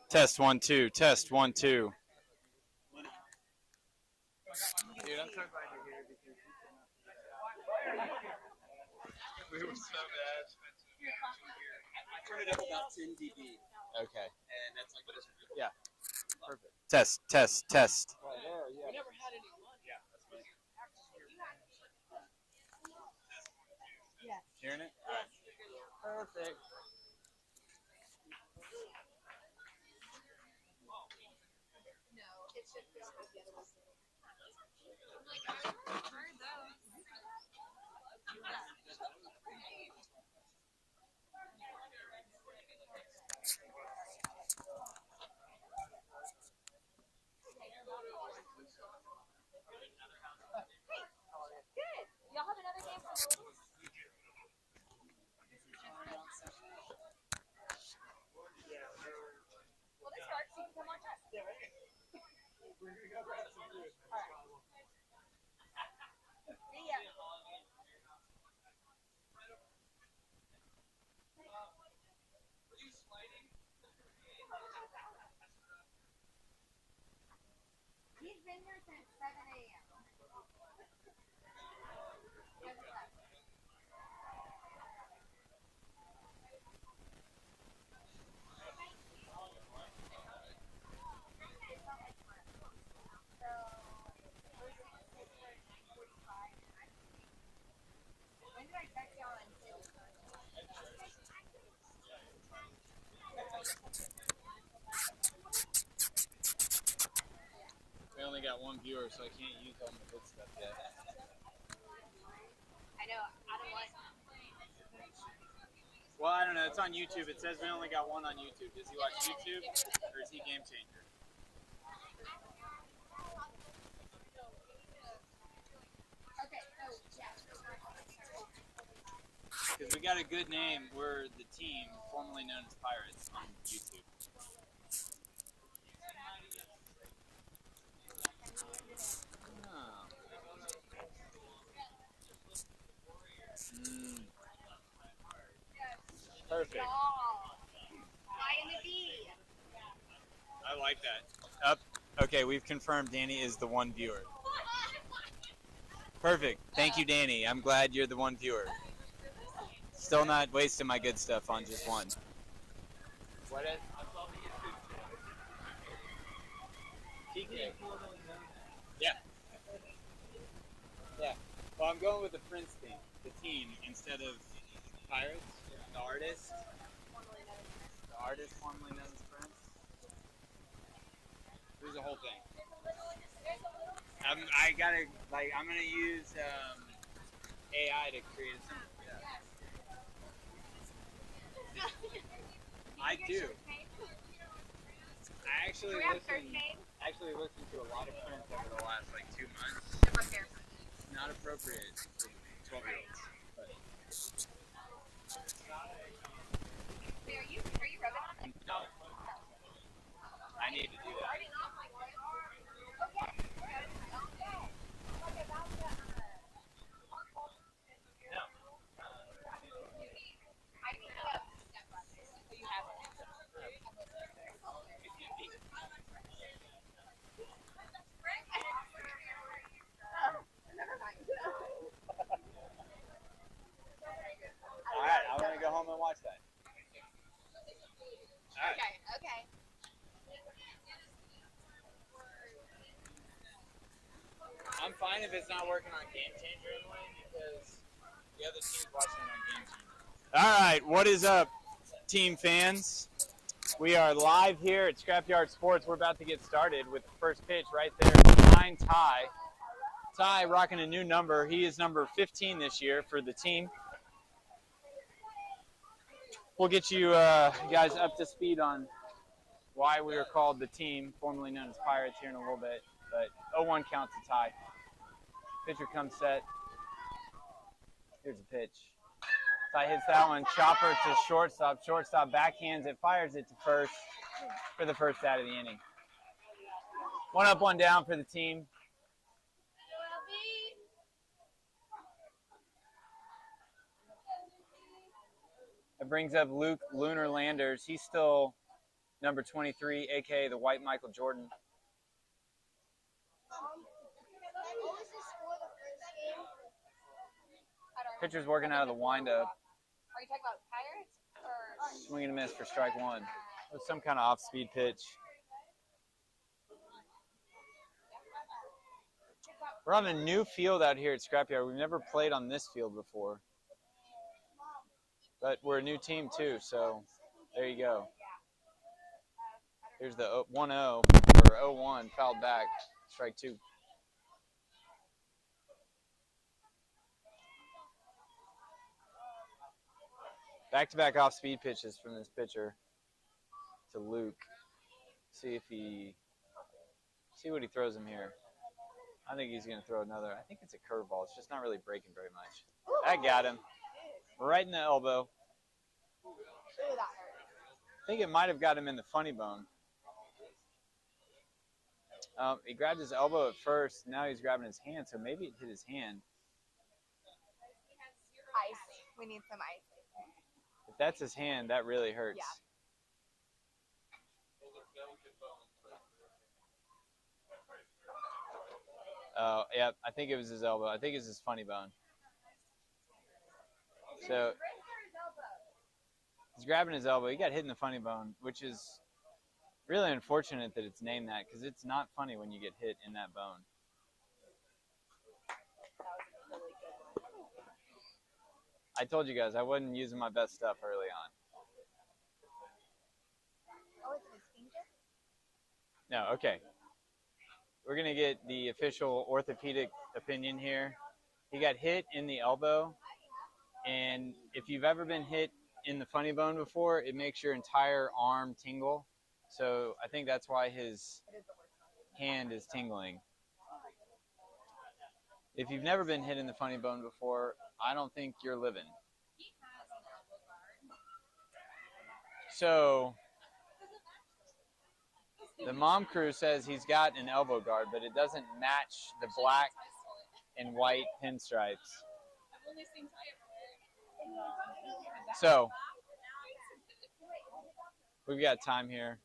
Test 1 2. Test 1 2. Dude, I'm so glad you're here because we were so bad. I turned it up about 10 dB. Okay. And that's like this. Yeah. Perfect. Test, test, test. Right there, yeah. We never had any lunch. Yeah, that's fine. Yeah. Hearing it? All right. Perfect. No, it should be the other way. Good. Y'all have another game for the ladies? Well, they start so you can come watch us. All right. See ya. He's been here since 7 a.m. When did I text y'all and say We only got one viewer, so I can't use all my good stuff yet. I know, I don't like Well, I don't know. It's on YouTube. It says we only got one on YouTube. Does he watch YouTube or is he Game Changer? Okay, so yeah. Because we got a good name. We're the team formerly known as Pirates on YouTube. Oh. Perfect. Fly in the bee. I like that. Up. Okay, we've confirmed Danny is the one viewer. Perfect. Thank you, Danny. I'm glad you're the one viewer. Still not wasting my good stuff on just one. What is? TK. Yeah. Yeah. Well, I'm going with the Prince theme, the team, instead of Pirates, the artist. The artist formerly known as Prince. There's a whole thing. I'm gonna use AI to create a symbol. I do. I actually listened to a lot of Prince over the last 2 months. Not appropriate for 12-year-olds. But. Are you rubbing on it? No. I need to do that. Alright, I want to go home and watch that. Alright. Okay. I'm fine if it's not working on Game Changer anyway, because the other team's watching it on Game Changer. Alright, what is up, team fans? We are live here at Scrapyard Sports. We're about to get started with the first pitch right there. 9 Ty. Ty rocking a new number. He is number 15 this year for the team. We'll get you guys up to speed on why we were called the team, formerly known as Pirates, here in a little bit. But 0-1 count to Ty. Pitcher comes set. Here's a pitch. Ty hits that one. Chopper to shortstop. Shortstop backhands it, fires it to first for the first out of the inning. 1 up, 1 down for the team. That brings up Luke Lunar Landers. He's still number 23, a.k.a. the white Michael Jordan. What was the score of the first game? Pitcher's working out of the windup. Are you talking about Pirates or? Swing and a miss for strike one. It was some kind of off-speed pitch. We're on a new field out here at Scrapyard. We've never played on this field before. But we're a new team too, so there you go. Here's the 1-0 or 0-1, fouled back, strike two. Back-to-back off-speed pitches from this pitcher to Luke. See what he throws him here. I think he's going to throw another. I think it's a curveball. It's just not really breaking very much. That got him. Right in the elbow. I think it might have got him in the funny bone. He grabbed his elbow at first. Now he's grabbing his hand, so maybe it hit his hand. Ice. We need some ice. If that's his hand, that really hurts. Yeah. Yeah, I think it was his elbow. I think it's his funny bone. So he's grabbing his elbow. He got hit in the funny bone, which is really unfortunate that it's named that because it's not funny when you get hit in that bone. I told you guys I wasn't using my best stuff early on. Oh, is it his finger? No, okay. We're going to get the official orthopedic opinion here. He got hit in the elbow, and if you've ever been hit in the funny bone before, it makes your entire arm tingle. So I think that's why his hand is tingling. If you've never been hit in the funny bone before, I don't think you're living. So the mom crew says he's got an elbow guard, but it doesn't match the black and white pinstripes. So we've got time here.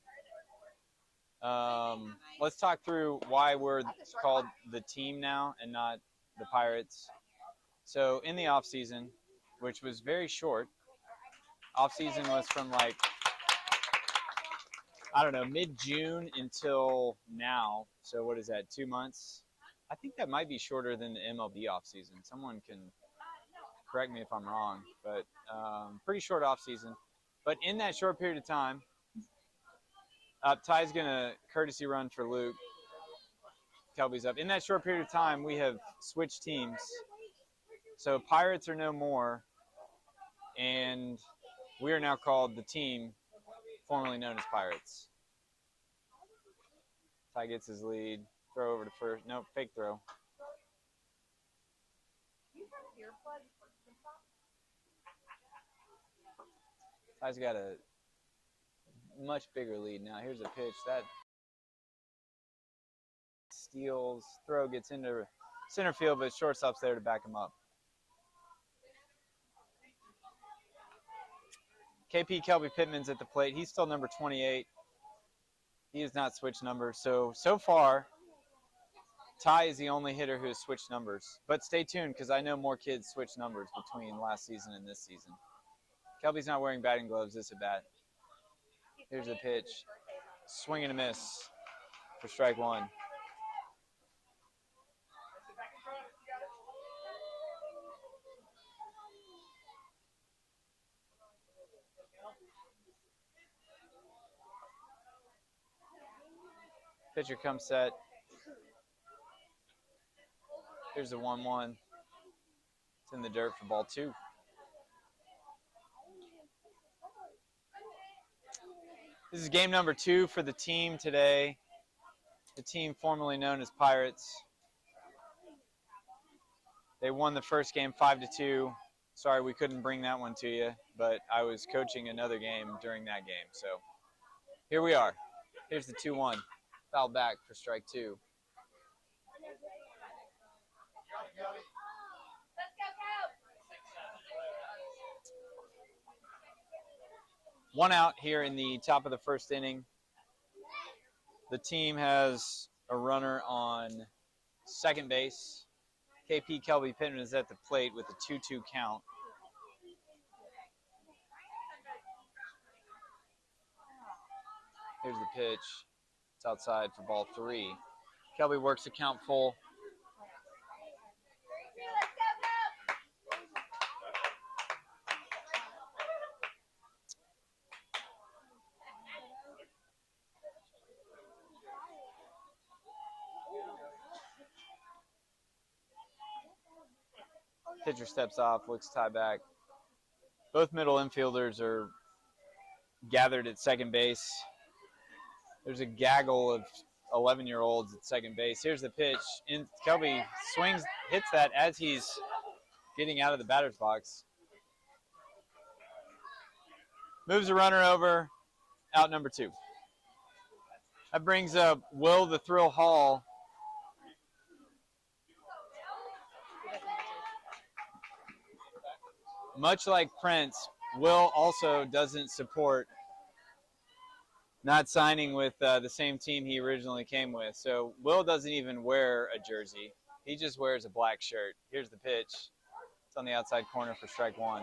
Let's talk through why we're called the team now and not the Pirates. So in the off season, which was very short, off season was from like, I don't know, mid-June until now. So what is that, 2 months? I think that might be shorter than the MLB offseason. Someone can correct me if I'm wrong, but pretty short offseason. But in that short period of time, Ty's going to courtesy run for Luke. Kelby's up. In that short period of time, we have switched teams. So Pirates are no more, and we are now called the team formerly known as Pirates. Ty gets his lead. Throw over to first. Nope, fake throw. Ty's got a much bigger lead now. Here's a pitch. That steals. Throw gets into center field, but shortstop's there to back him up. KP Kelby Pittman's at the plate. He's still number 28. He has not switched numbers. So far, Ty is the only hitter who has switched numbers. But stay tuned because I know more kids switched numbers between last season and this season. Kelby's not wearing batting gloves this at bat. Here's a pitch. Swing and a miss for strike one. Pitcher comes set. Here's the 1-1. It's in the dirt for ball two. This is game number 2 for the team today. The team formerly known as Pirates. They won the first game 5-2. Sorry we couldn't bring that one to you, but I was coaching another game during that game. So here we are. Here's the 2-1. Foul back for strike two. 1 out here in the top of the first inning. The team has a runner on second base. KP Kelby Pittman is at the plate with a 2-2 count. Here's the pitch. It's outside for ball 3. Kelby works the count full. Pitcher steps off, looks tie back. Both middle infielders are gathered at second base. There's a gaggle of 11-year-olds at second base. Here's the pitch. Kelby swings, hits that as he's getting out of the batter's box. Moves the runner over, out number 2. That brings up Will the Thrill Hall. Much like Prince, Will also doesn't support not signing with the same team he originally came with. So Will doesn't even wear a jersey. He just wears a black shirt. Here's the pitch. It's on the outside corner for strike 1.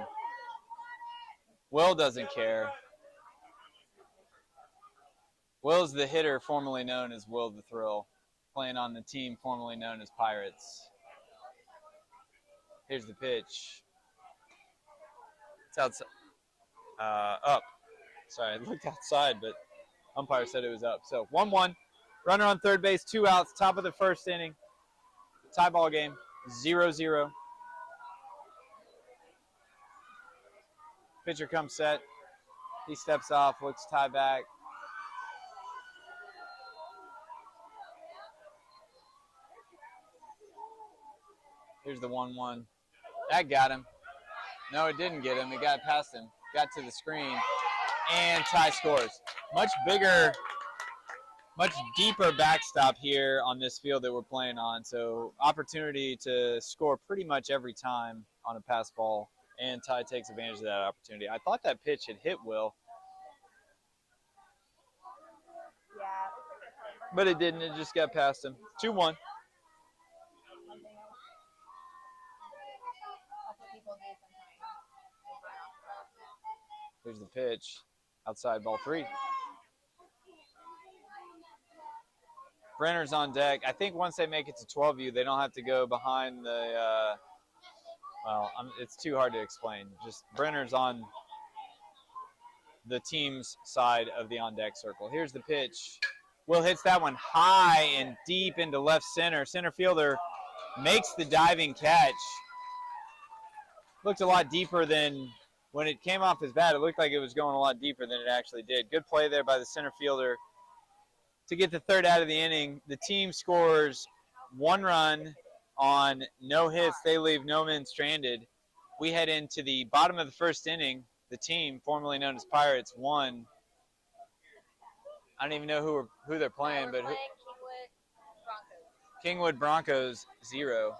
Will doesn't care. Will's the hitter formerly known as Will the Thrill, playing on the team formerly known as Pirates. Here's the pitch. It's outside. Up. Sorry, I looked outside, but umpire said it was up. So 1-1. Runner on third base, 2 outs, top of the first inning. Tie ball game, 0-0. Pitcher comes set. He steps off, looks tie back. Here's the 1-1. That got him. No, it didn't get him. It got past him. Got to the screen. And Ty scores. Much bigger, much deeper backstop here on this field that we're playing on. So opportunity to score pretty much every time on a pass ball. And Ty takes advantage of that opportunity. I thought that pitch had hit Will. Yeah. But it didn't. It just got past him. 2-1. Here's the pitch. Outside ball 3. Brenner's on deck. I think once they make it to 12U, they don't have to go behind the, it's too hard to explain. Just Brenner's on the team's side of the on-deck circle. Here's the pitch. Will hits that one high and deep into left center. Center fielder makes the diving catch. Looked a lot deeper than when it came off his bat. It looked like it was going a lot deeper than it actually did. Good play there by the center fielder to get the third out of the inning. The team scores 1 run on no hits. They leave no men stranded. We head into the bottom of the first inning. The team, formerly known as Pirates, won. I don't even know who they're playing, but Kingwood Broncos 0.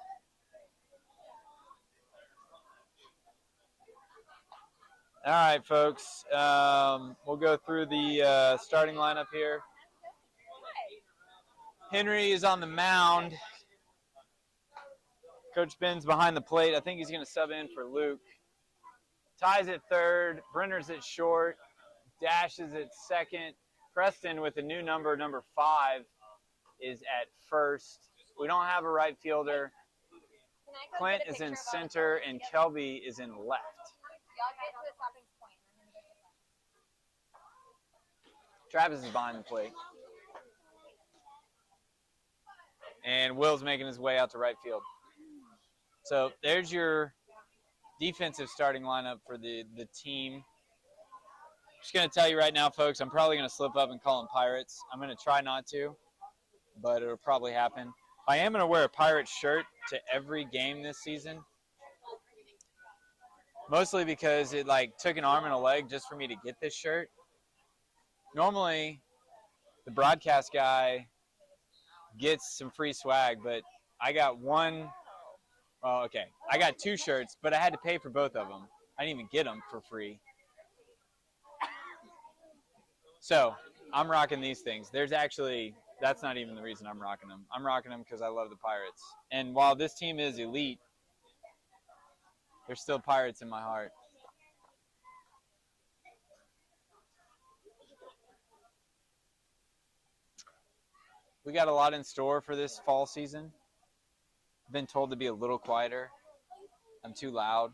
All right, folks. We'll go through the starting lineup here. Henry is on the mound. Coach Ben's behind the plate. I think he's going to sub in for Luke. Ty's at third. Brenner's at short. Dash is at second. Preston with a new number 5, is at first. We don't have a right fielder. Clint is in center, and Kelby is in left. Travis is behind the plate. And Will's making his way out to right field. So there's your defensive starting lineup for the team. Just going to tell you right now, folks, I'm probably going to slip up and call them Pirates. I'm going to try not to, but it'll probably happen. I am going to wear a Pirates shirt to every game this season. Mostly because it took an arm and a leg just for me to get this shirt. Normally, the broadcast guy gets some free swag, but I got I got 2 shirts, but I had to pay for both of them. I didn't even get them for free. So I'm rocking these things. That's not even the reason I'm rocking them. I'm rocking them because I love the Pirates. And while this team is elite, there's still Pirates in my heart. We got a lot in store for this fall season. I've been told to be a little quieter. I'm too loud.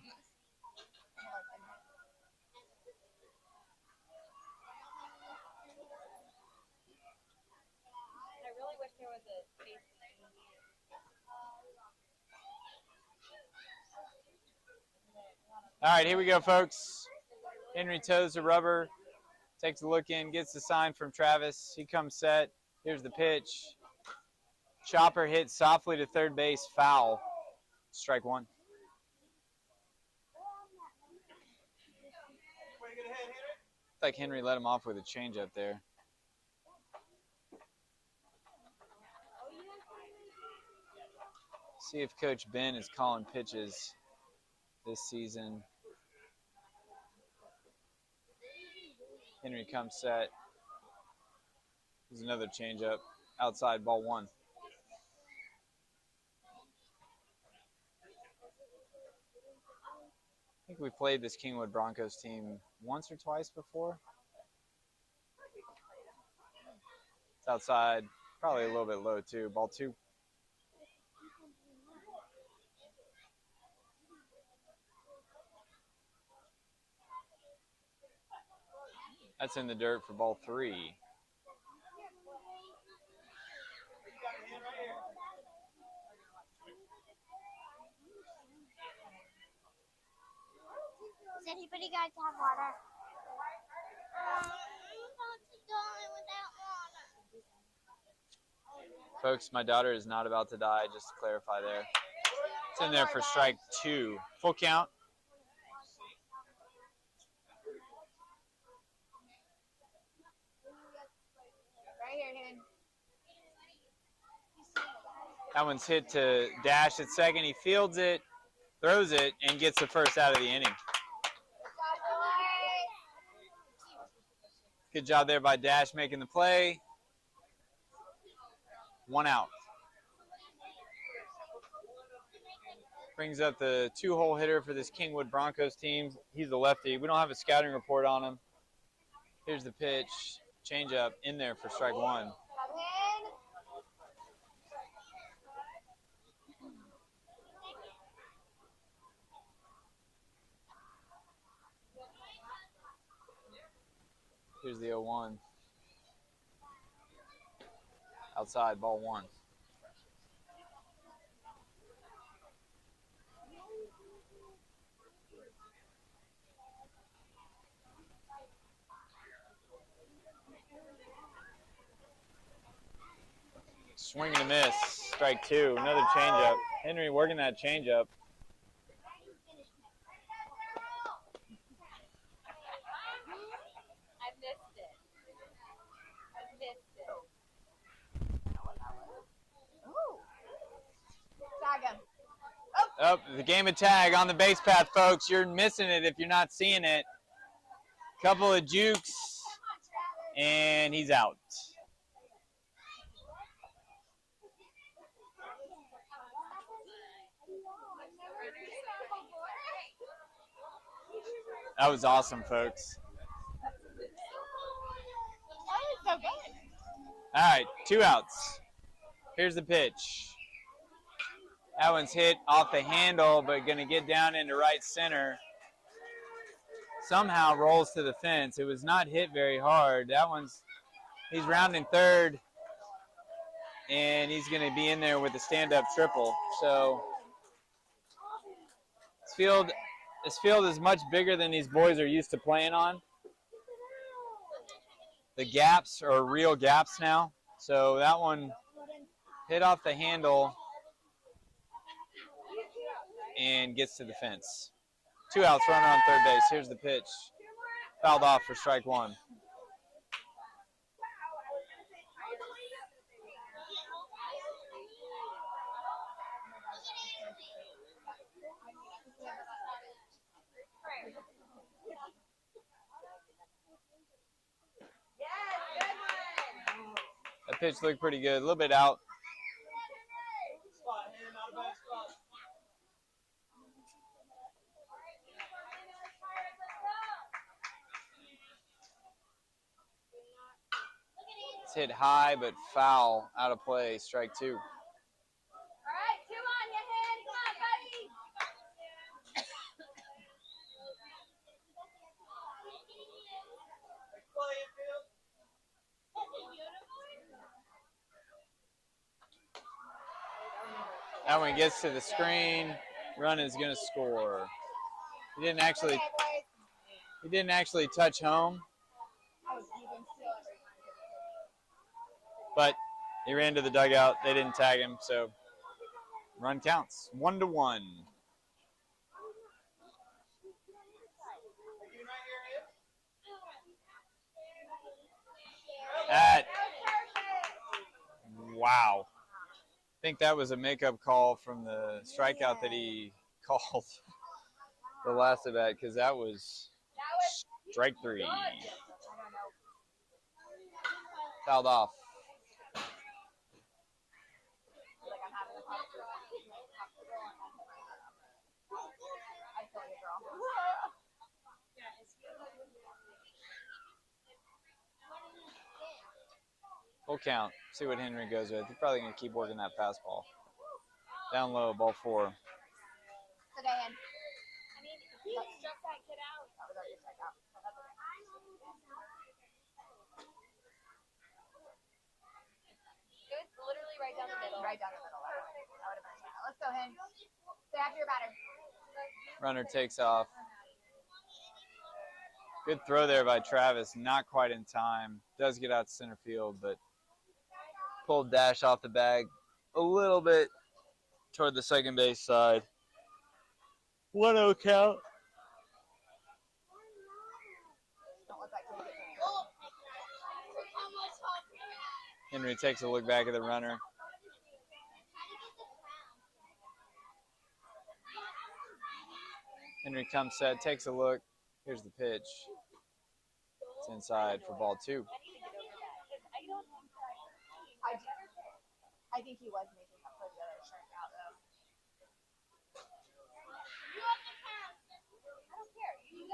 I really wish there was a face. All right, here we go, folks. Henry toes the rubber, takes a look in, gets the sign from Travis. He comes set. Here's the pitch. Chopper hits softly to third base, foul. Strike one. Looks like Henry let him off with a changeup there. See if Coach Ben is calling pitches this season. Henry comes set. There's another changeup. Outside, ball one. I think we played this Kingwood Broncos team once or twice before. It's outside, probably a little bit low too. Ball two. That's in the dirt for ball three. Does anybody guys have water? Folks, my daughter is not about to die, just to clarify there. It's in there for strike two. Full count. Right here, Hen. That one's hit to Dash at second. He fields it, throws it, and gets the first out of the inning. Good job there by Dash making the play. One out. Brings up the two-hole hitter for this Kingwood Broncos team. He's a lefty. We don't have a scouting report on him. Here's the pitch. Change-up in there for strike one. Here's the 0-1. Outside, ball one. Swing and a miss. Strike two. Another changeup. Henry working that changeup. I missed it. Tag him. Oh, the game of tag on the base path, folks. You're missing it if you're not seeing it. Couple of jukes, and he's out. That was awesome, folks. So good. All right, two outs. Here's the pitch. That one's hit off the handle, but going to get down into right center. Somehow rolls to the fence. It was not hit very hard. He's rounding third, and he's going to be in there with a stand-up triple. So this field is much bigger than these boys are used to playing on. The gaps are real gaps now. So that one hit off the handle and gets to the fence. Two outs, runner on third base. Here's the pitch. Fouled off for strike one. That pitch looked pretty good. A little bit out. It's hit high, but foul, out of play, strike two. That one gets to the screen. Run is going to score. He didn't actually touch home, but he ran to the dugout. They didn't tag him, so run counts 1-1. Wow. I think that was a makeup call from the strikeout that he called the last at bat, because that was strike three. Fouled off. Full count. See what Henry goes with. He's probably going to keep working that fastball. Down low, ball four. Literally right down the middle. Right down the middle. That would have been a Let's go, Hen. Stay after your batter. Runner takes off. Good throw there by Travis. Not quite in time. Does get out to center field, but pulled Dash off the bag a little bit toward the second base side. 1-0 count. Henry takes a look back at the runner. Henry comes set, takes a look. Here's the pitch. It's inside for ball two. I think he was making up for the other strikeout, though. I don't care. You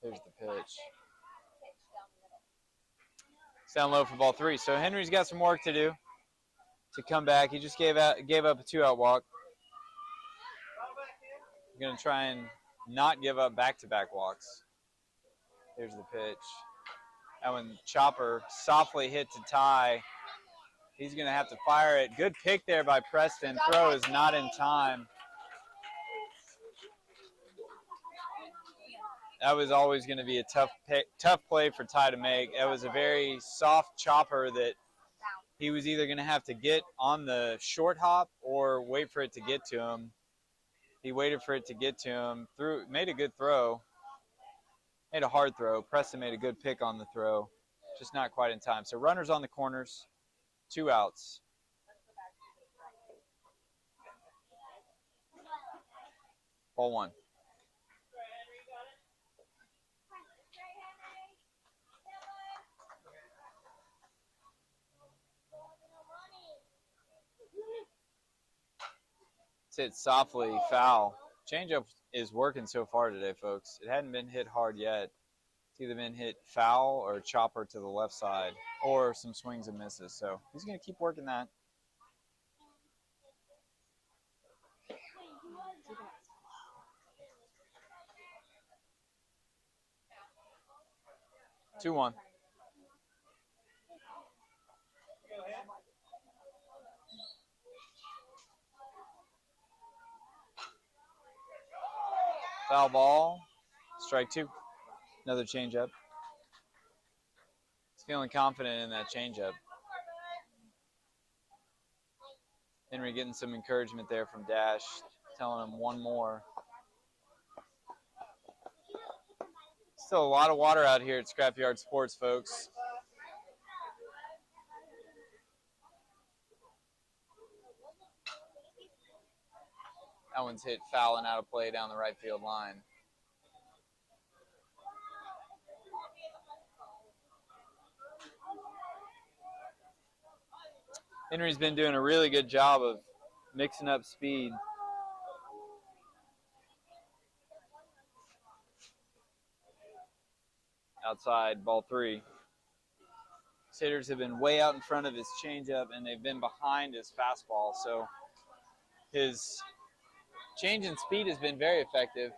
Here's the pitch. It's down low for ball three. So Henry's got some work to do to come back. He just gave up a 2-out walk. We're going to try and not give up back-to-back walks. Here's the pitch. That one, chopper, softly hit to tie. He's going to have to fire it. Good pick there by Preston. Throw is not in time. That was always going to be a tough play for Ty to make. That was a very soft chopper that he was either going to have to get on the short hop or wait for it to get to him. He waited for it to get to him. Made a good throw. Made a hard throw. Preston made a good pick on the throw. Just not quite in time. So runners on the corners. 2 outs. Ball one. It's hit softly, foul. Changeup is working so far today, folks. It hadn't been hit hard yet. It's either been hit foul or chopper to the left side or some swings and misses. So he's going to keep working that. Two one. Foul ball. Strike two. Another changeup. He's feeling confident in that changeup. Henry getting some encouragement there from Dash, telling him one more. Still a lot of water out here at Scrapyard Sports, folks. That one's hit foul and out of play down the right field line. Henry's been doing a really good job of mixing up speed. Outside, ball 3. Hitters have been way out in front of his changeup, and they've been behind his fastball. So his change in speed has been very effective.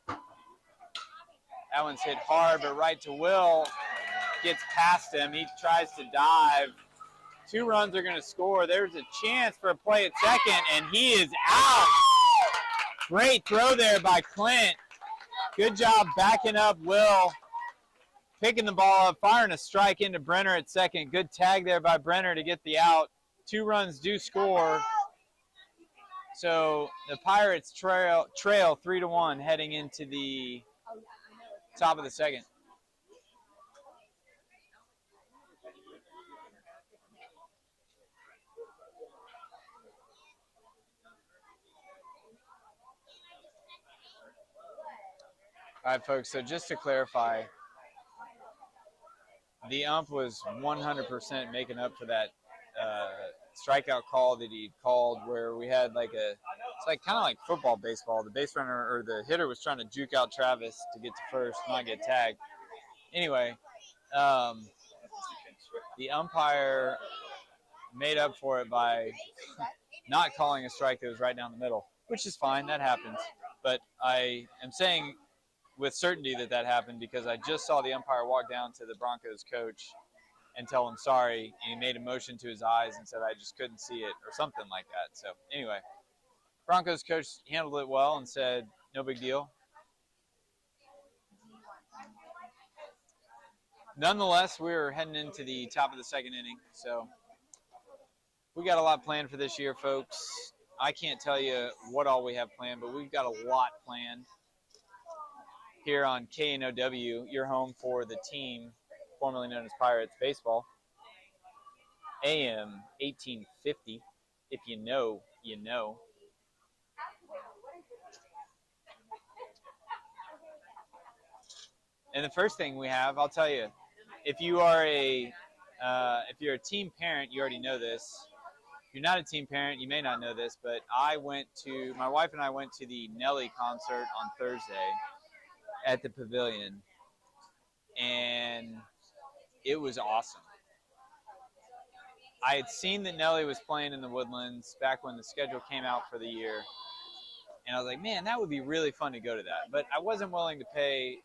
That one's hit hard, but right to Will. Gets past him. He tries to dive. 2 runs are going to score. There's a chance for a play at second, and he is out. Great throw there by Clint. Good job backing up Will. Picking the ball up, firing a strike into Brenner at second. Good tag there by Brenner to get the out. 2 runs do score. So the Pirates trail 3-1 heading into the top of the second. All right, folks, so just to clarify, the ump was 100% making up for that strikeout call that he called where we had like it's like kind of like football, baseball. The base runner or the hitter was trying to juke out Travis to get to first, not get tagged. Anyway, the umpire made up for it by not calling a strike that was right down the middle, which is fine. That happens. But I am saying with certainty that happened because I just saw the umpire walk down to the Broncos coach and tell him sorry, and he made a motion to his eyes and said I just couldn't see it or something like that. So anyway, Broncos coach handled it well and said no big deal. Nonetheless, we're heading into the top of the second inning, so we got a lot planned for this year, folks. I can't tell you what all we have planned, but we've got a lot planned here on KNOW, your home for the team formerly known as Pirates Baseball. AM 1850. If you know, you know. And the first thing we have, I'll tell you, if you're a team parent, you already know this. If you're not a team parent, you may not know this, but my wife and I went to the Nelly concert on Thursday at the Pavilion, and it was awesome. I had seen that Nelly was playing in the Woodlands back when the schedule came out for the year, and I was like, man, that would be really fun to go to that. But I wasn't willing to pay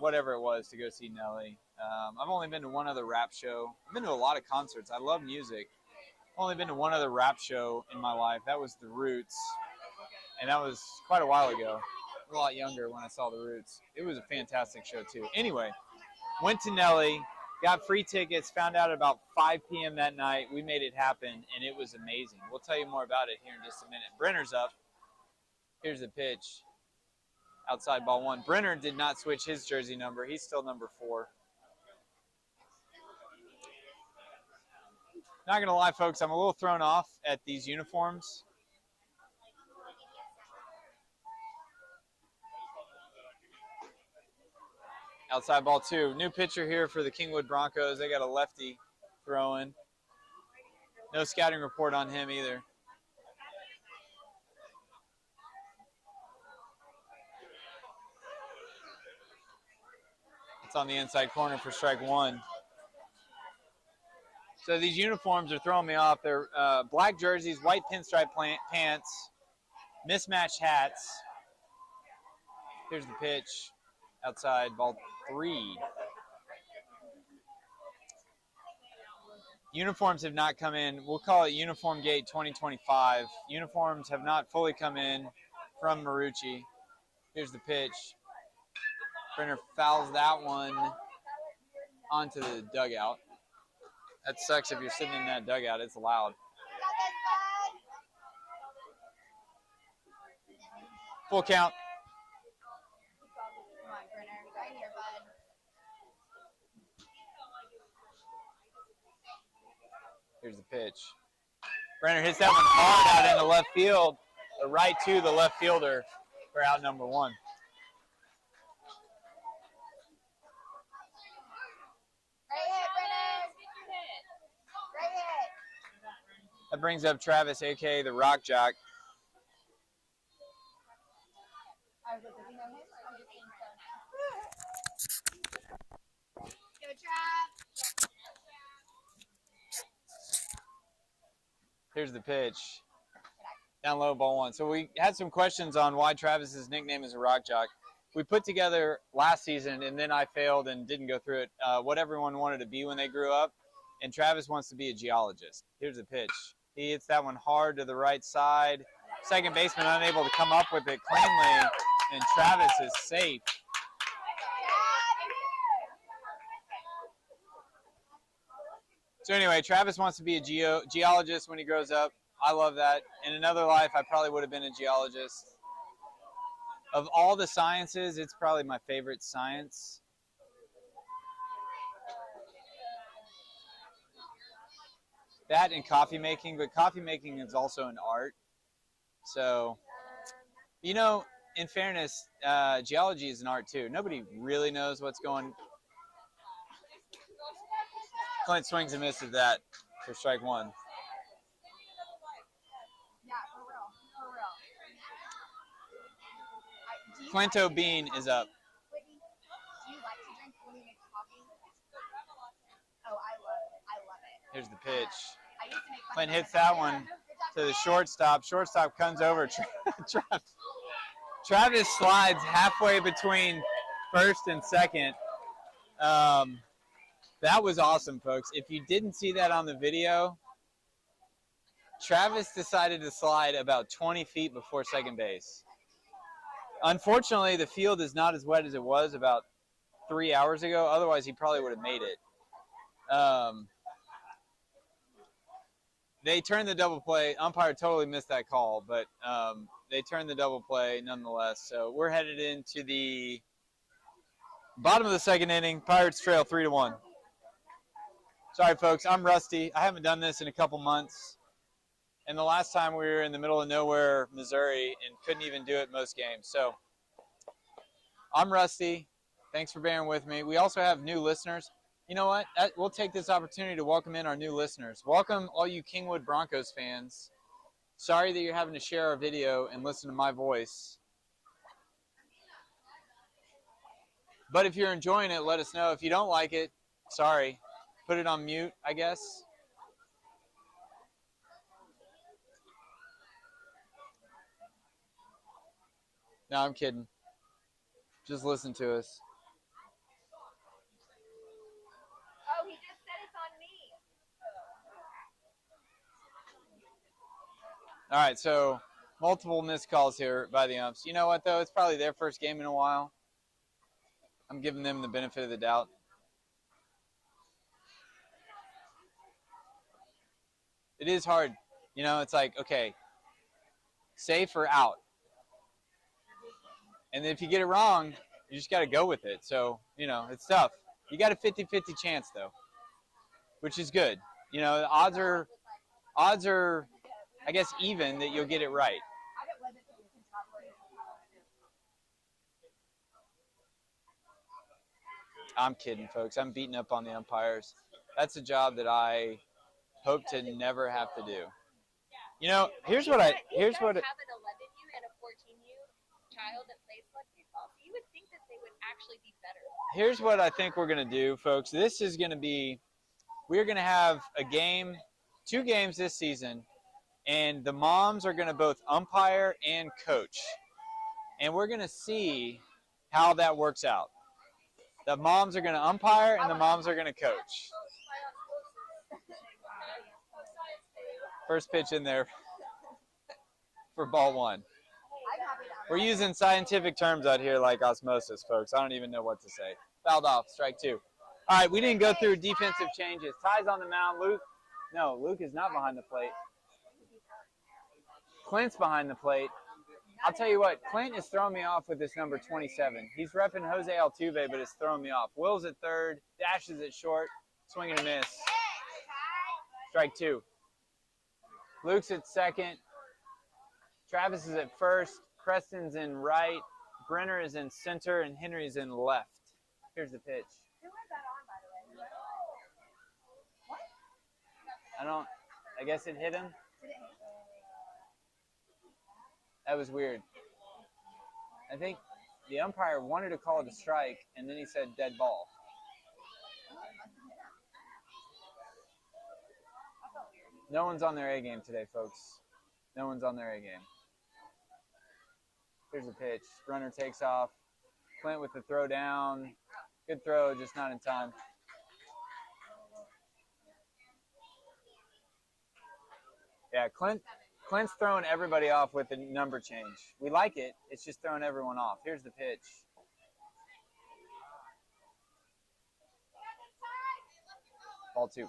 whatever it was to go see Nelly. I've only been to one other rap show. I've been to a lot of concerts. I love music. I've only been to one other rap show in my life. That was The Roots, and that was quite a while ago. A lot younger when I saw The Roots. It was a fantastic show, too. Anyway, went to Nelly, got free tickets, found out about 5 p.m. that night. We made it happen, and it was amazing. We'll tell you more about it here in just a minute. Brenner's up. Here's the pitch. Outside ball 1. Brenner did not switch his jersey number. He's still number 4. Not going to lie, folks, I'm a little thrown off at these uniforms. Outside ball 2. New pitcher here for the Kingwood Broncos. They got a lefty throwing. No scouting report on him either. It's on the inside corner for strike 1. So these uniforms are throwing me off. They're black jerseys, white pinstripe pants, mismatched hats. Here's the pitch. Outside ball 3. Uniforms have not come in. We'll call it Uniform Gate 2025. Uniforms have not fully come in from Marucci. Here's the pitch. Brenner fouls that one onto the dugout. That sucks if you're sitting in that dugout. It's loud. Full count. Come on, Brenner. Right here, bud. Here's the pitch. Brenner hits that one hard out into left field, right to the left fielder for out number 1. Right hit, Brenner. Right hit. That brings up Travis, a.k.a. the Rock Jock. I was like, does he know him? I'm just being so nice. Go, Trav. Here's the pitch. Down low, ball one. So we had some questions on why Travis's nickname is a Rock Jock. We put together last season, and then I failed and didn't go through it, what everyone wanted to be when they grew up. And Travis wants to be a geologist. Here's the pitch. He hits that one hard to the right side. Second baseman unable to come up with it cleanly, and Travis is safe. So anyway, Travis wants to be a geologist when he grows up. I love that. In another life, I probably would have been a geologist. Of all the sciences, it's probably my favorite science. That and coffee making, but coffee making is also an art. So, you know, in fairness, geology is an art too. Nobody really knows what's going. Clint swings and misses that for strike one. Yeah, for real. Clinto Bean is up. Whitney, do you like to drink when you make coffee? Oh, I love it. Here's the pitch. I used to make Clint hits that one to the shortstop. Shortstop comes over. Travis slides halfway between first and second. That was awesome, folks. If you didn't see that on the video, Travis decided to slide about 20 feet before second base. Unfortunately, the field is not as wet as it was about 3 hours ago. Otherwise, he probably would have made it. They turned the double play. Umpire totally missed that call, but they turned the double play nonetheless. So we're headed into the bottom of the second inning. Pirates trail 3-1. Sorry, folks. I'm rusty. I haven't done this in a couple months. And the last time we were in the middle of nowhere, Missouri, and couldn't even do it most games. So I'm rusty. Thanks for bearing with me. We also have new listeners. You know what? We'll take this opportunity to welcome in our new listeners. Welcome all you Kingwood Broncos fans. Sorry that you're having to share our video and listen to my voice. But if you're enjoying it, let us know. If you don't like it, sorry. Put it on mute, I guess. No, I'm kidding. Just listen to us. Oh, he just said it's on me. All right, so multiple missed calls here by the umps. You know what, though? It's probably their first game in a while. I'm giving them the benefit of the doubt. It is hard. You know, it's like, okay, safe or out. And if you get it wrong, you just got to go with it. So, you know, it's tough. You got a 50-50 chance, though, which is good. You know, the odds are, I guess, even that you'll get it right. I'm kidding, folks. I'm beating up on the umpires. That's a job that I hope to never have to do. You know, here's what. Have an 11U and a 14U child that plays slug baseball, so you would think that they would actually be better. Here's what I think we're gonna do, folks. This is gonna be, we're gonna have a game, 2 games this season, and the moms are gonna both umpire and coach, and we're gonna see how that works out. The moms are gonna umpire and the moms are gonna coach. First pitch in there for ball 1. We're using scientific terms out here like osmosis, folks. I don't even know what to say. Fouled off, strike 2. All right, we didn't go through defensive changes. Ty's on the mound. Luke is not behind the plate. Clint's behind the plate. I'll tell you what, Clint is throwing me off with this number 27. He's repping Jose Altuve, but it's throwing me off. Will's at third, dashes at short, swing and a miss. Strike 2. Luke's at second. Travis is at first. Preston's in right. Brenner is in center, and Henry's in left. Here's the pitch. Who was that on, by the way? I guess it hit him. That was weird. I think the umpire wanted to call it a strike, and then he said dead ball. No one's on their A game today, folks. No one's on their A game. Here's the pitch. Runner takes off. Clint with the throw down. Good throw, just not in time. Yeah, Clint's throwing everybody off with the number change. We like it. It's just throwing everyone off. Here's the pitch. Ball 2.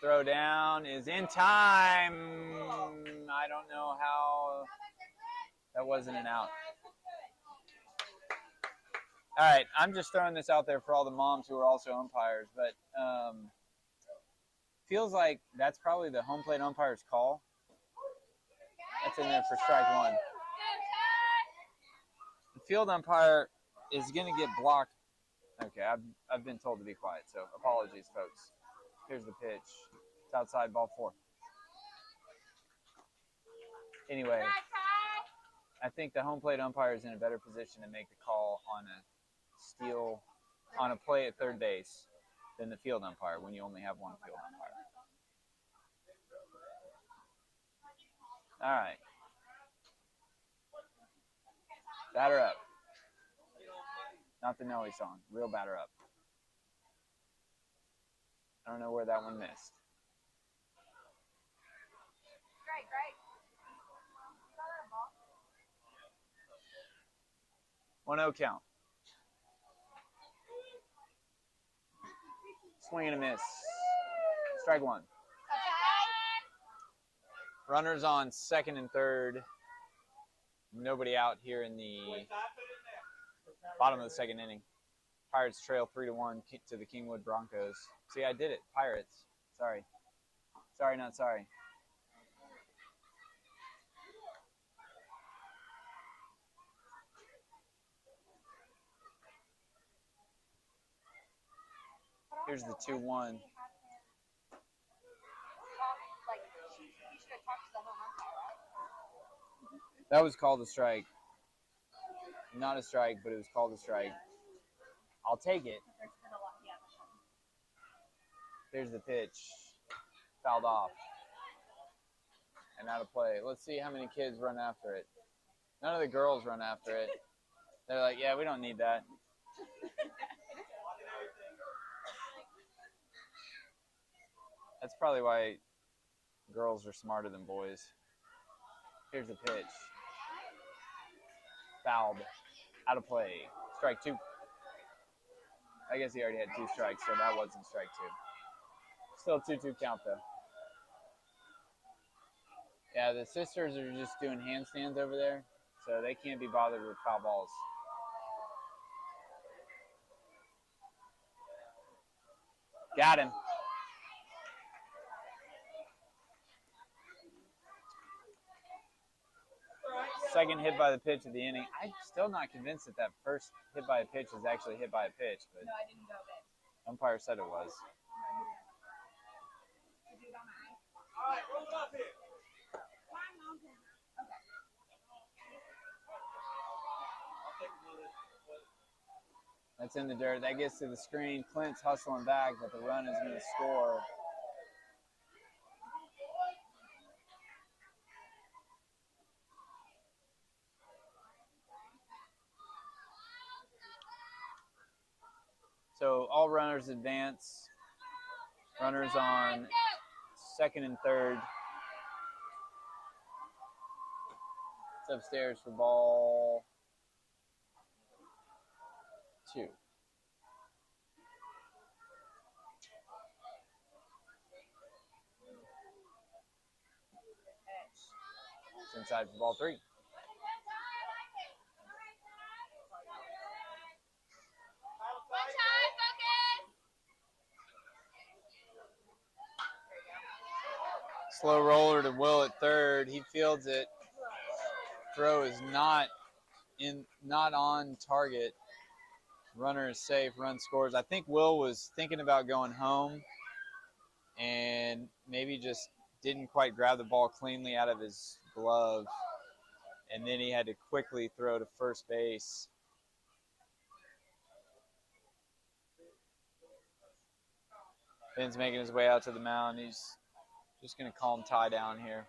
Throw down is in time. I don't know how that wasn't an out. All right, I'm just throwing this out there for all the moms who are also umpires, but feels like that's probably the home plate umpire's call. That's in there for strike 1. The field umpire is going to get blocked. Okay, I've been told to be quiet, so apologies, folks. Here's the pitch. It's outside, ball 4. Anyway, I think the home plate umpire is in a better position to make the call on a steal, on a play at third base than the field umpire when you only have one field umpire. All right. Batter up. Not the Nelly song. Real batter up. I don't know where that one missed. Right. 1-0 count. Swing and a miss. Strike 1. Runners on second and third. Nobody out here in the bottom of the second inning. Pirates trail 3-1 to the Kingwood Broncos. See, I did it. Pirates. Sorry. Sorry, not sorry. Here's the 2-1. That was called a strike. Not a strike, but it was called a strike. I'll take it. Here's the pitch. Fouled off. And out of play. Let's see how many kids run after it. None of the girls run after it. They're like, yeah, we don't need that. That's probably why girls are smarter than boys. Here's the pitch. Fouled. Out of play. Strike 2. I guess he already had 2 strikes, so that wasn't strike 2. Still 2-2 count, though. Yeah, the sisters are just doing handstands over there, so they can't be bothered with foul balls. Got him. Second hit by the pitch of the inning. I'm still not convinced that that first hit by a pitch is actually hit by a pitch, but No, I didn't go big. umpire said it was. All right, roll it up here. That's in the dirt. That gets to the screen. Clint's hustling back, but the run is going to score. So all runners advance. Runners on second and third. It's upstairs for ball 2. It's inside for ball 3. Slow roller to Will at third. He fields it. Throw is not not on target. Runner is safe, run scores. I think Will was thinking about going home and maybe just didn't quite grab the ball cleanly out of his glove. And then he had to quickly throw to first base. Ben's making his way out to the mound. He's just going to calm Ty down here.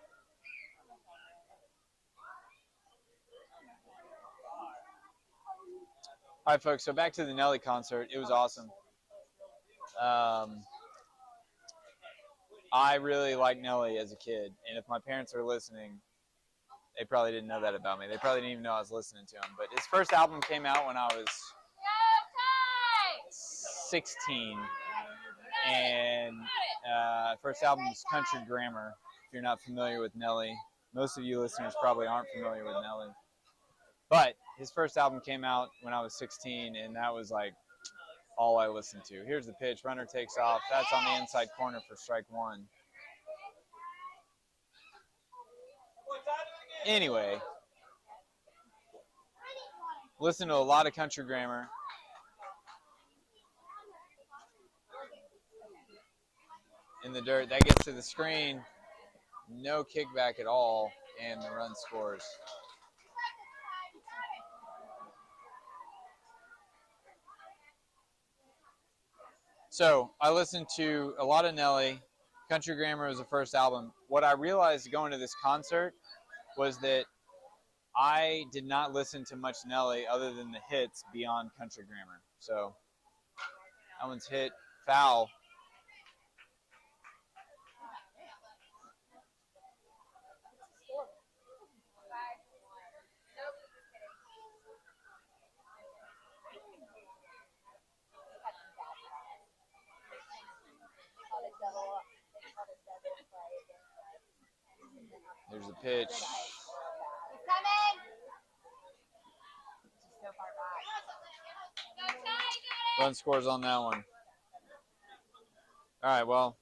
All right, folks, so back to the Nelly concert. It was awesome. I really liked Nelly as a kid, and if my parents are listening, they probably didn't know that about me. They probably didn't even know I was listening to him. But his first album came out when I was 16, and first album was Country Grammar. If you're not familiar with Nelly, most of you listeners probably aren't familiar with Nelly. But his first album came out when I was 16, and that was like all I listened to. Here's the pitch. Runner takes off. That's on the inside corner for strike one. Anyway, listen to a lot of Country Grammar. In the dirt. That gets to the screen. No kickback at all, and the run scores. So I listened to a lot of Nelly. Country Grammar was the first album. What I realized going to this concert was that I did not listen to much Nelly other than the hits beyond Country Grammar. So that one's hit foul. There's the pitch. He's coming. So far back. Run scores on that one. All right, well,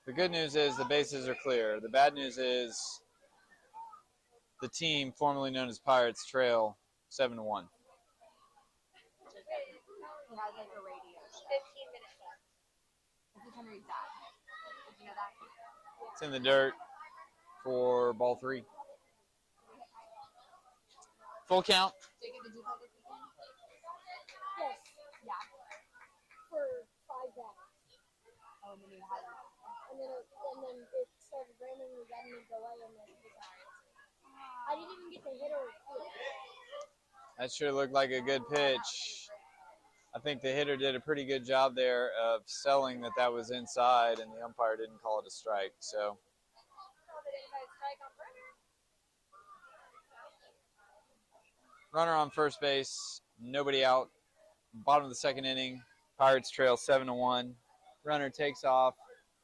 the good news is the bases are clear. The bad news is the team, formerly known as Pirates, trail 7-1. He has like a radio show. 15 minutes left. This is Henry's dad. Did you know that? It's in the dirt for ball three. Full count. Jacob, did you play this weekend? Yes, Yeah. for 5 batters. Oh, and then you had And then it started raining again and delay and then it was out. I didn't even get the hit or field. That sure looked like a good pitch. I think the hitter did a pretty good job there of selling that was inside, and the umpire didn't call it a strike. So runner on first base, nobody out. Bottom of the second inning, Pirates trail 7-1. Runner takes off.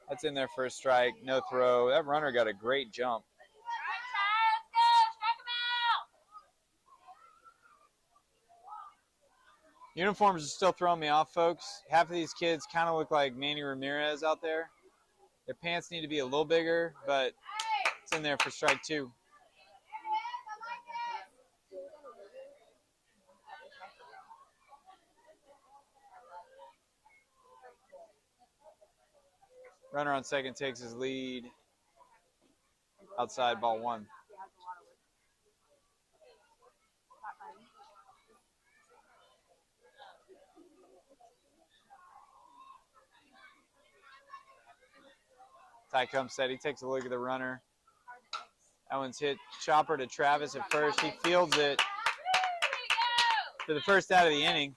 That's in there for a strike. No throw. That runner got a great jump. Uniforms are still throwing me off, folks. Half of these kids kind of look like Manny Ramirez out there. Their pants need to be a little bigger, but it's in there for strike two. Runner on second takes his lead. Outside, ball one. Ty comes set. He takes a look at the runner. That one's hit chopper to Travis at first. He fields it for the first out of the inning.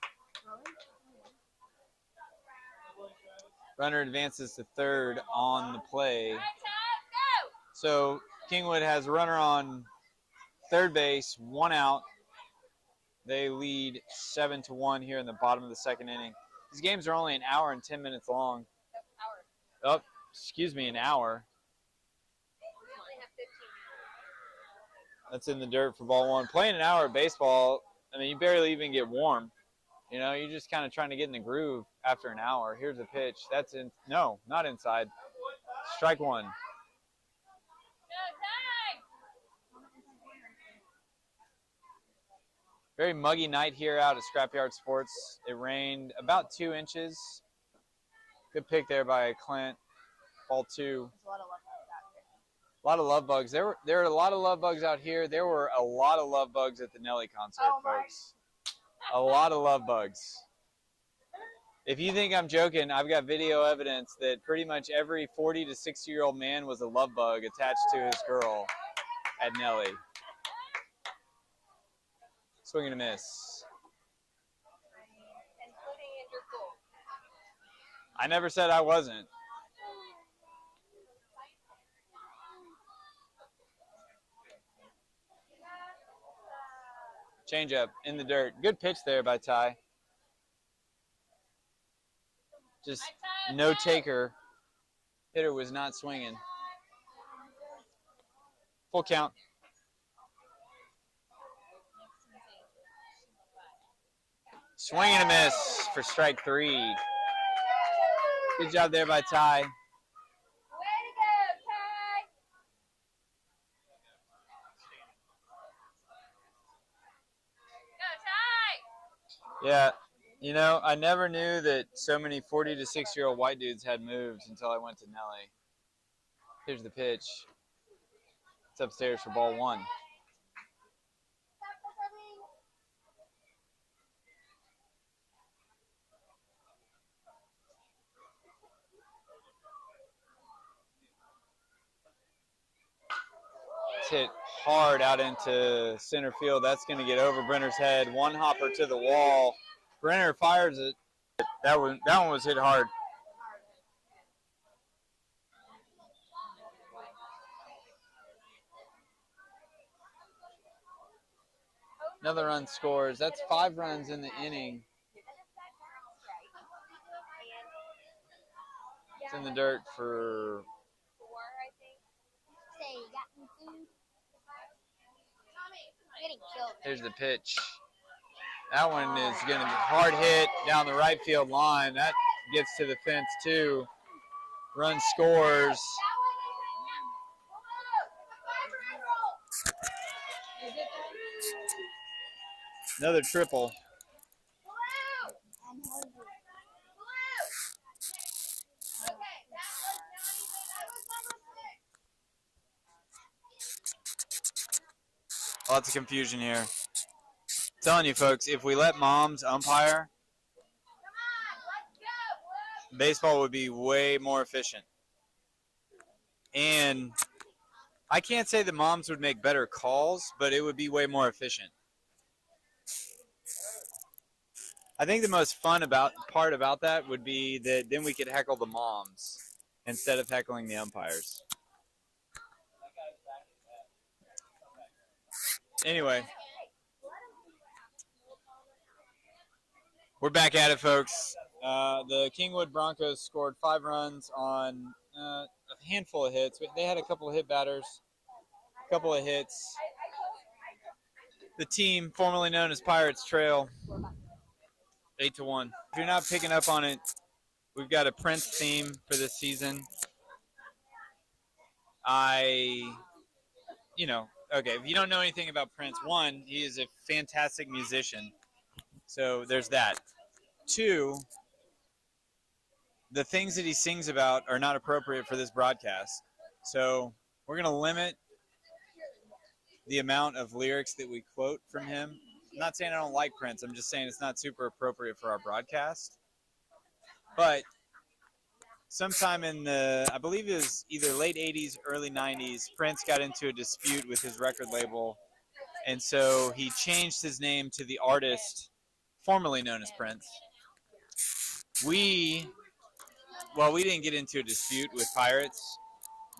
Runner advances to third on the play. So Kingwood has a runner on third base, one out. They lead 7-1 here in the bottom of the second inning. These games are only an hour and 10 minutes long. Oh, excuse me, an hour. That's in the dirt for ball one. Playing an hour of baseball, I mean, you barely even get warm. You know, you're just kind of trying to get in the groove after an hour. Here's a pitch. That's in. No, not inside. Strike one. Very muggy night here out at Scrapyard Sports. It rained about 2 inches. Good pick there by Clint. Ball 2. There's a lot of love A lot of love bugs. bugs out here. There are a lot of love bugs out here. There were a lot of love bugs at the Nelly concert, folks. A lot of love bugs. If you think I'm joking, I've got video evidence that pretty much every 40 to 60-year-old man was a love bug attached to his girl at Nelly. Swing and a miss. Including in your pool. I never said I wasn't. Change up in the dirt. Good pitch there by Ty. Just no taker. Hitter was not swinging. Full count. Swing and a miss for strike 3. Good job there by Ty. Way to go, Ty! Go, Ty! Yeah, you know, I never knew that so many 40 to 60-year-old white dudes had moves until I went to Nelly. Here's the pitch. It's upstairs for ball 1. It's hit hard out into center field. That's going to get over Brenner's head. One hopper to the wall. Brenner fires it. That one was hit hard. Another run scores. That's 5 runs in the inning. It's in the dirt for 4, I think. Say, you got me food? I'm getting killed. Here's the pitch. That one is going to be hard hit down the right field line. That gets to the fence too. Run scores. Another triple. Lots of confusion here. Telling you folks, if we let moms umpire, baseball would be way more efficient. And I can't say the moms would make better calls, but it would be way more efficient. I think the most fun part about that would be that then we could heckle the moms instead of heckling the umpires. Anyway, we're back at it, folks. The Kingwood Broncos scored 5 runs on a handful of hits. They had a couple of hit batters, a couple of hits. The team, formerly known as Pirates, trail 8-1. If you're not picking up on it, we've got a Prince theme for this season. Okay, if you don't know anything about Prince, 1, he is a fantastic musician. So there's that. 2, the things that he sings about are not appropriate for this broadcast. So we're going to limit the amount of lyrics that we quote from him. I'm not saying I don't like Prince. I'm just saying it's not super appropriate for our broadcast. But sometime in I believe it was either late 80s, early 90s, Prince got into a dispute with his record label. And so he changed his name to the artist formerly known as Prince. We didn't get into a dispute with Pirates,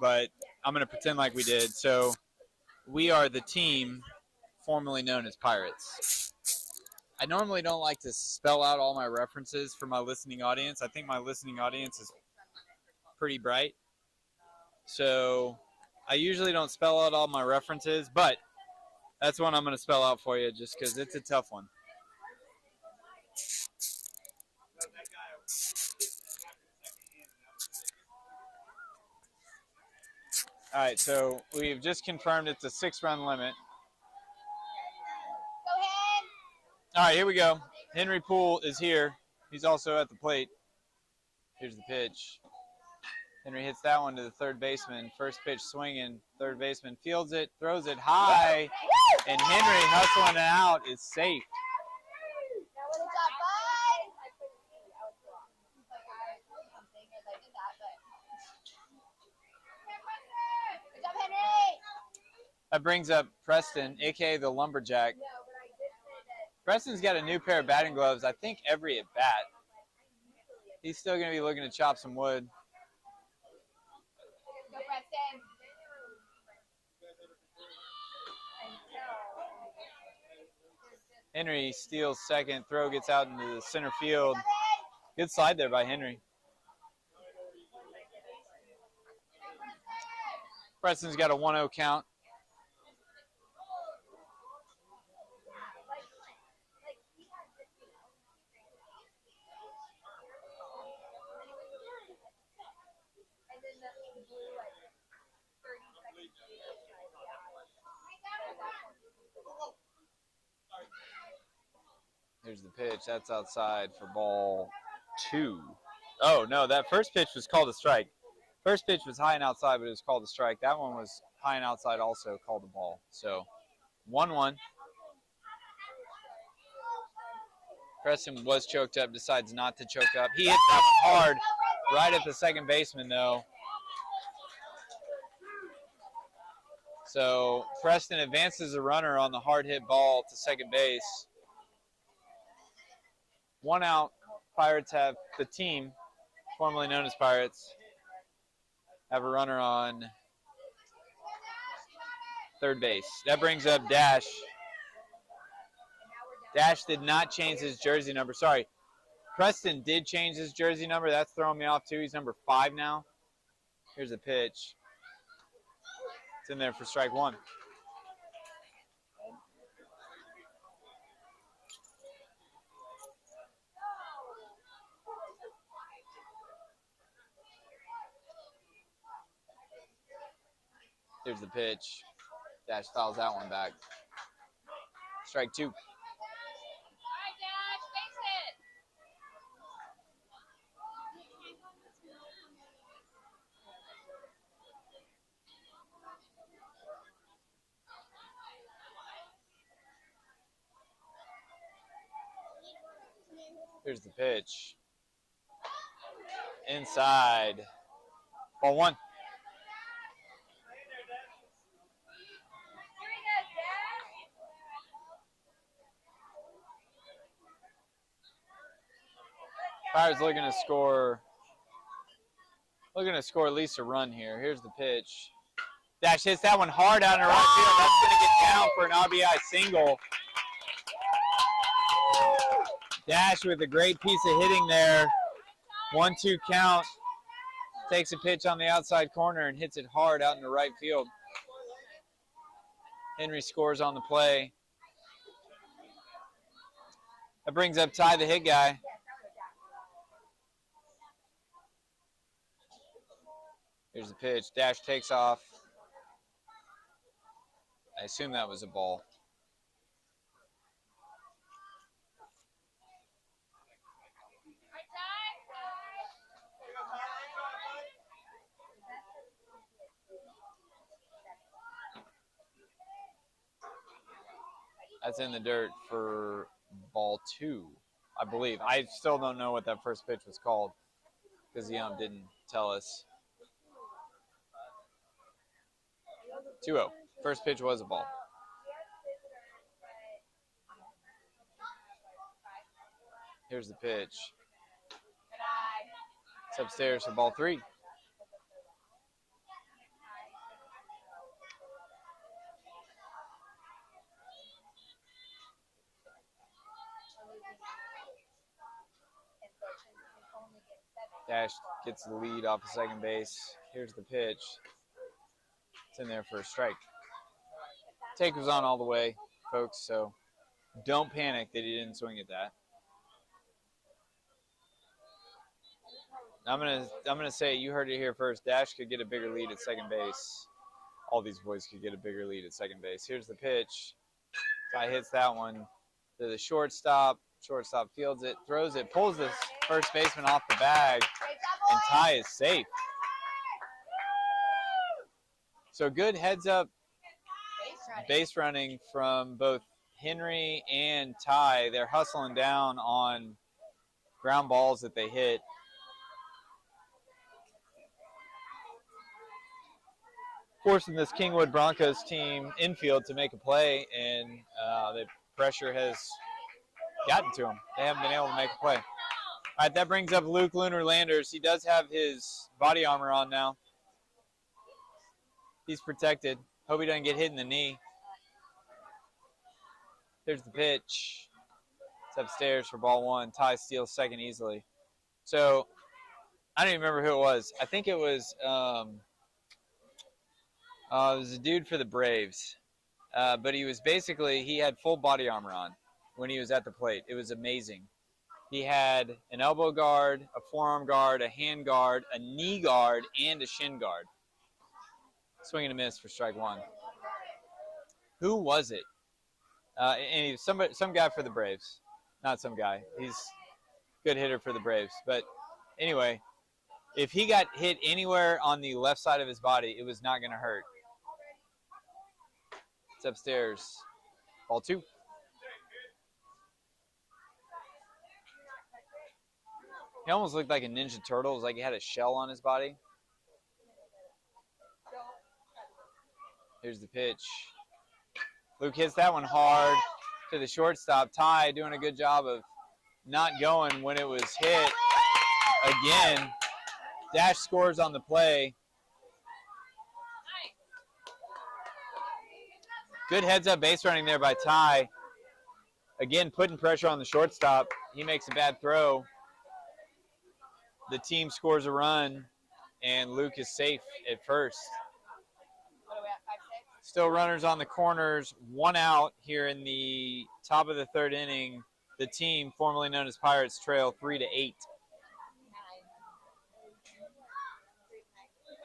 but I'm going to pretend like we did. So we are the team formerly known as Pirates. I normally don't like to spell out all my references for my listening audience. I think my listening audience is pretty bright. So I usually don't spell out all my references, but that's one I'm going to spell out for you just because it's a tough one. All right, so we've just confirmed it's a 6-run limit. Go ahead. All right, here we go. Henry Poole is here. He's also at the plate. Here's the pitch. Henry hits that one to the third baseman. First pitch swinging. Third baseman fields it, throws it high, and Henry hustling it out is safe. Good job, Henry. That brings up Preston, a.k.a. the Lumberjack. Preston's got a new pair of batting gloves, I think, every at-bat. He's still going to be looking to chop some wood. Go, Preston. Henry steals second. Throw gets out into the center field. Good slide there by Henry. Preston's got a 1-0 count. Here's the pitch. That's outside for ball 2. Oh, no, that first pitch was called a strike. First pitch was high and outside, but it was called a strike. That one was high and outside, also called a ball. So, 1-1. Preston was choked up, decides not to choke up. He hits that one hard right at the second baseman, though. So, Preston advances a runner on the hard hit ball to second base. 1 out. Pirates have the team, formerly known as Pirates, have a runner on third base. That brings up Dash. Dash did not change his jersey number. Sorry, Preston did change his jersey number. That's throwing me off too. He's number 5 now. Here's a pitch. It's in there for strike 1. Here's the pitch. Dash fouls that one back. Strike 2. All right, Dash, face it. Here's the pitch. Inside. Ball 1. Here we go, Dash. Pirates looking to score at least a run here. Here's the pitch. Dash hits that one hard out in the right field. That's going to get down for an RBI single. Dash with a great piece of hitting there. 1-2 count. Takes a pitch on the outside corner and hits it hard out in the right field. Henry scores on the play. That brings up Ty, the hit guy. Here's the pitch. Dash takes off. I assume that was a ball. That's in the dirt for ball 2, I believe. I still don't know what that first pitch was called because the ump didn't tell us. 2-0. First pitch was a ball. Here's the pitch. It's upstairs for ball 3. Dash gets the lead off of second base. Here's the pitch. It's in there for a strike. Take was on all the way, folks, so don't panic that he didn't swing at that. I'm gonna say, you heard it here first. Dash could get a bigger lead at second base. All these boys could get a bigger lead at second base. Here's the pitch. Ty hits that one. to the shortstop. Shortstop fields it, throws it, pulls the first baseman off the bag, and Ty is safe. So good heads-up base running from both Henry and Ty. They're hustling down on ground balls that they hit. Forcing this Kingwood Broncos team infield to make a play, and the pressure has gotten to them. They haven't been able to make a play. All right, that brings up Luke Lunar-Landers. He does have his body armor on now. He's protected. Hope he doesn't get hit in the knee. There's the pitch. It's upstairs for ball one. Ty steals second easily. So I don't even remember who it was. I think it was a dude for the Braves. But he was basically, he had full body armor on when he was at the plate. It was amazing. He had an elbow guard, a forearm guard, a hand guard, a knee guard, and a shin guard. Swing and a miss for strike one. Who was it? And he was some guy for the Braves. Not some guy. He's a good hitter for the Braves. But anyway, if he got hit anywhere on the left side of his body, it was not going to hurt. It's upstairs. Ball two. He almost looked like a Ninja Turtle. It was like he had a shell on his body. Here's the pitch. Luke hits that one hard to the shortstop. Ty doing a good job of not going when it was hit. Again, Dash scores on the play. Good heads-up base running there by Ty. Again, putting pressure on the shortstop. He makes a bad throw. The team scores a run, and Luke is safe at first. What are we at, 5-6? Still runners on the corners, one out here in the top of the third inning. The team, formerly known as Pirates, trail 3-8.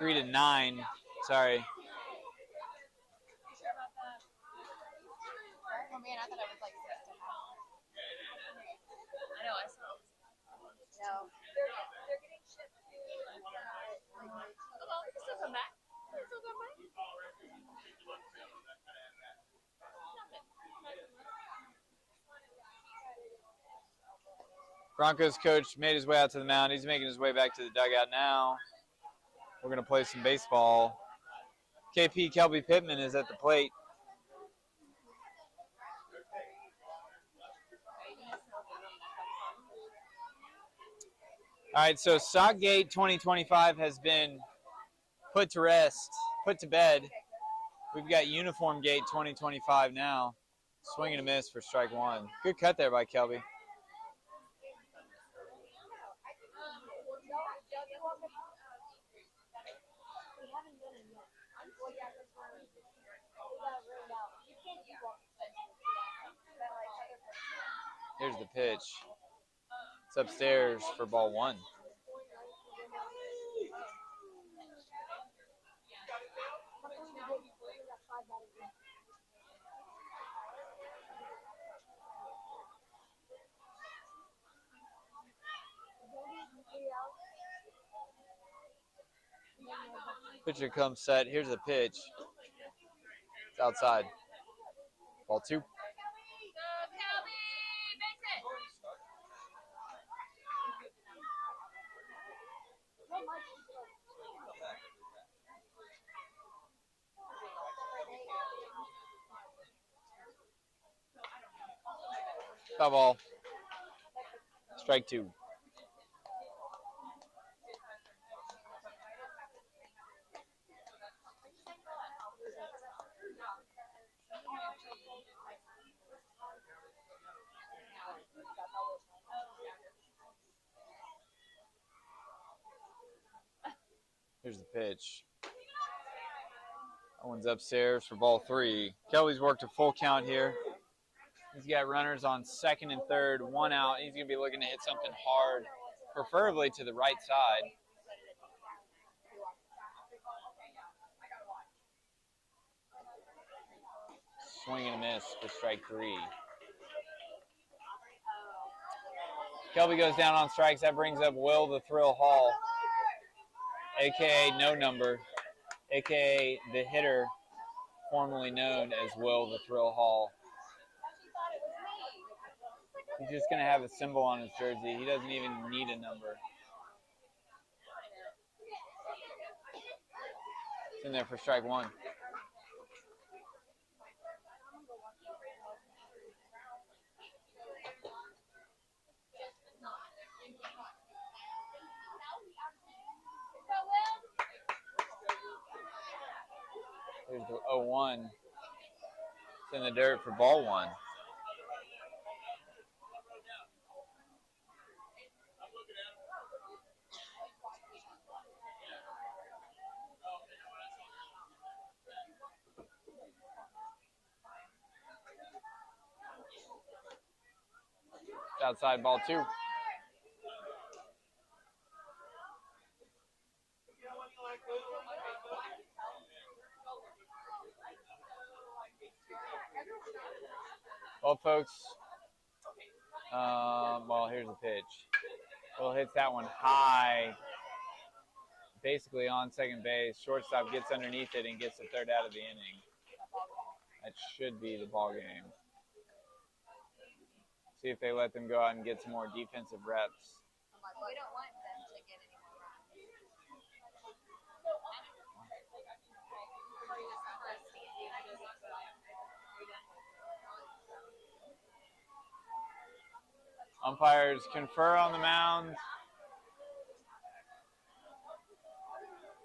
3-9, sorry. Oh man, I thought it was like 6-5. I know, I saw it. No. They're getting shipped to well, they still come back. They still come back. Broncos coach made his way out to the mound. He's making his way back to the dugout now. We're going to play some baseball. KP Kelby Pittman is at the plate. All right, so Sockgate 2025 has been put to rest, put to bed. We've got Uniform Gate 2025 now. Swing and a miss for strike one. Good cut there by Kelby. Here's the pitch. It's upstairs for ball one. Pitcher comes set. Here's the pitch. It's outside. Ball two. Foul ball. Strike two. Here's the pitch. That one's upstairs for ball three. Kelly's worked a full count here. He's got runners on second and third, one out. He's going to be looking to hit something hard, preferably to the right side. Swing and a miss for strike three. Kelby goes down on strikes. That brings up Will the Thrill Hall, a.k.a. No Number, a.k.a. the hitter, formerly known as Will the Thrill Hall. He's just going to have a symbol on his jersey. He doesn't even need a number. It's in there for strike one. There's the 0-1. It's in the dirt for ball one. Outside ball two. Well, folks, well, here's the pitch. Will hits that one high, basically on second base. Shortstop gets underneath it and gets the third out of the inning. That should be the ball game. See if they let them go out and get some more defensive reps. We don't want them to get any more runs. Umpires confer on the mound,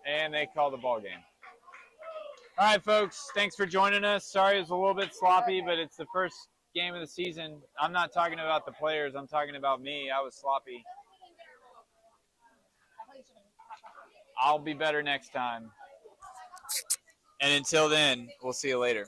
and they call the ball game. All right, folks, thanks for joining us. Sorry it was a little bit sloppy, but it's the first game of the season. I'm not talking about the players. I'm talking about me. I was sloppy. I'll be better next time. And until then, we'll see you later.